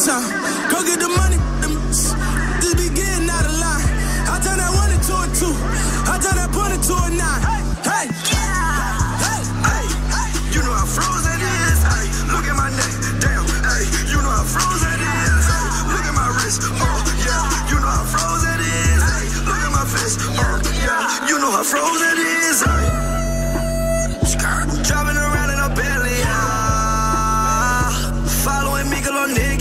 time. Go get the money, just be getting out of line. I turn that 1 into a 2. I turn that point into a 9. Hey, hey, hey, hey. You know how froze that is. Hey, look at my neck, damn. Hey, you know how froze that is. Hey, look at my wrist, oh yeah. You know how froze that is. Hey, look at my face, oh yeah. You know how froze that is. Hey, driving around in a Bentley, following me 'cause I'm nigga.